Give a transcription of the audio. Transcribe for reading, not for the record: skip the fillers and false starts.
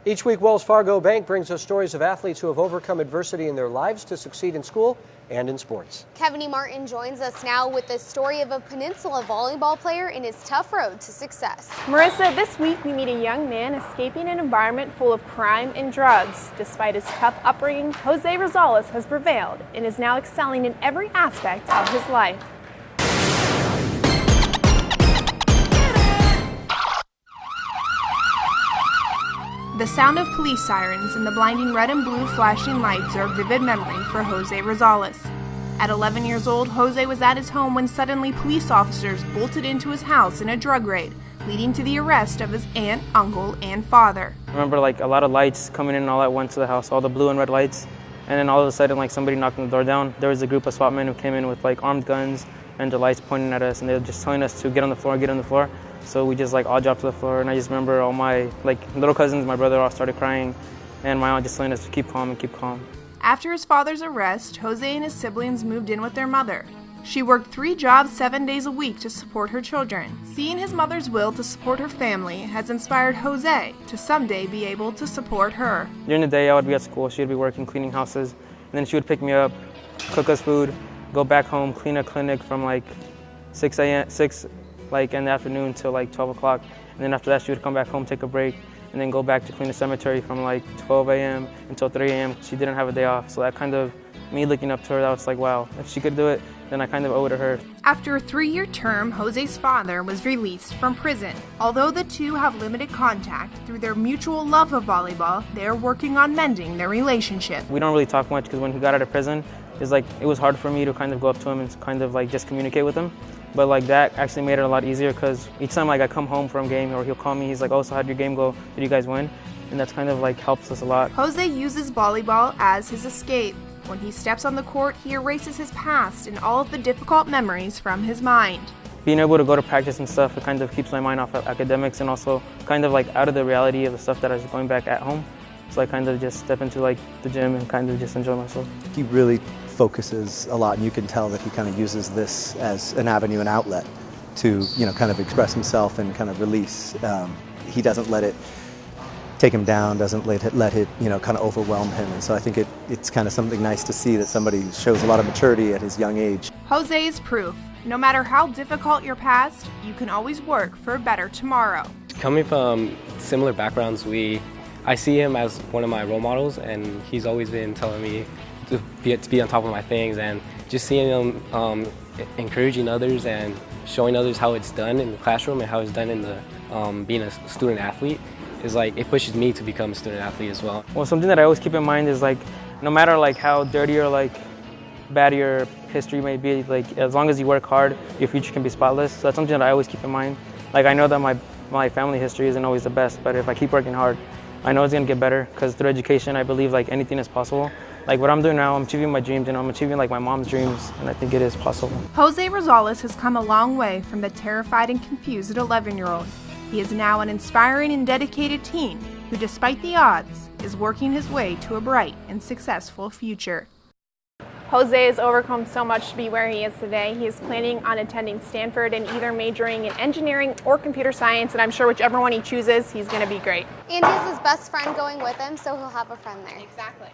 Each week, Wells Fargo Bank brings us stories of athletes who have overcome adversity in their lives to succeed in school and in sports. Kevaney Martin joins us now with the story of a Peninsula volleyball player in his tough road to success. Marissa, this week we meet a young man escaping an environment full of crime and drugs. Despite his tough upbringing, Jose Rosales has prevailed and is now excelling in every aspect of his life. The sound of police sirens and the blinding red and blue flashing lights are a vivid memory for Jose Rosales. At 11 years old, Jose was at his home when suddenly police officers bolted into his house in a drug raid, leading to the arrest of his aunt, uncle, and father. I remember a lot of lights coming in all at once to the house, all the blue and red lights, and then all of a sudden somebody knocking the door down. There was a group of SWAT men who came in with armed guns and the lights pointing at us, and they were just telling us to get on the floor. So we just all dropped to the floor, and I just remember all my little cousins, my brother, all started crying, and my aunt just telling us to keep calm and keep calm. After his father's arrest, Jose and his siblings moved in with their mother. She worked 3 jobs 7 days a week to support her children. Seeing his mother's will to support her family has inspired Jose to someday be able to support her. During the day, I would be at school, she would be working, cleaning houses, and then she would pick me up, cook us food, go back home, clean a clinic from 6 in the afternoon till 12 o'clock. And then after that, she would come back home, take a break, and then go back to clean the cemetery from 12 a.m. until 3 a.m. She didn't have a day off. So that kind of, me looking up to her, that was wow, if she could do it, then I kind of owe it to her. After a 3-year term, Jose's father was released from prison. Although the two have limited contact, through their mutual love of volleyball, they are working on mending their relationship. We don't really talk much because when he got out of prison, it was hard for me to kind of go up to him and just communicate with him. But that actually made it a lot easier because each time I come home from a game or he'll call me, he's oh, so how'd your game go? Did you guys win? And that's kind of helps us a lot. Jose uses volleyball as his escape. When he steps on the court, he erases his past and all of the difficult memories from his mind. Being able to go to practice and stuff, it kind of keeps my mind off of academics and also kind of out of the reality of the stuff that I was going back at home. So I kind of just step into the gym and kind of just enjoy myself. He really focuses a lot, and you can tell that he kind of uses this as an avenue and outlet to kind of express himself and kind of release. He doesn't let it take him down, doesn't let it kind of overwhelm him, and so I think it's kind of something nice to see that somebody shows a lot of maturity at his young age. Jose is proof. No matter how difficult your past, you can always work for a better tomorrow. Coming from similar backgrounds, I see him as one of my role models, and he's always been telling me to be on top of my things, and just seeing him encouraging others and showing others how it's done in the classroom and how it's done in the being a student athlete is it pushes me to become a student athlete as well. Well, something that I always keep in mind is no matter how dirty or bad your history may be, as long as you work hard, your future can be spotless. So that's something that I always keep in mind. I know that my family history isn't always the best, but if I keep working hard, I know it's going to get better because through education, I believe anything is possible. What I'm doing now, I'm achieving my dreams, and I'm achieving my mom's dreams, and I think it is possible. Jose Rosales has come a long way from the terrified and confused 11-year-old. He is now an inspiring and dedicated teen who, despite the odds, is working his way to a bright and successful future. Jose has overcome so much to be where he is today. He is planning on attending Stanford and either majoring in engineering or computer science, and I'm sure whichever one he chooses, he's going to be great. And he has his best friend going with him, so he'll have a friend there. Exactly.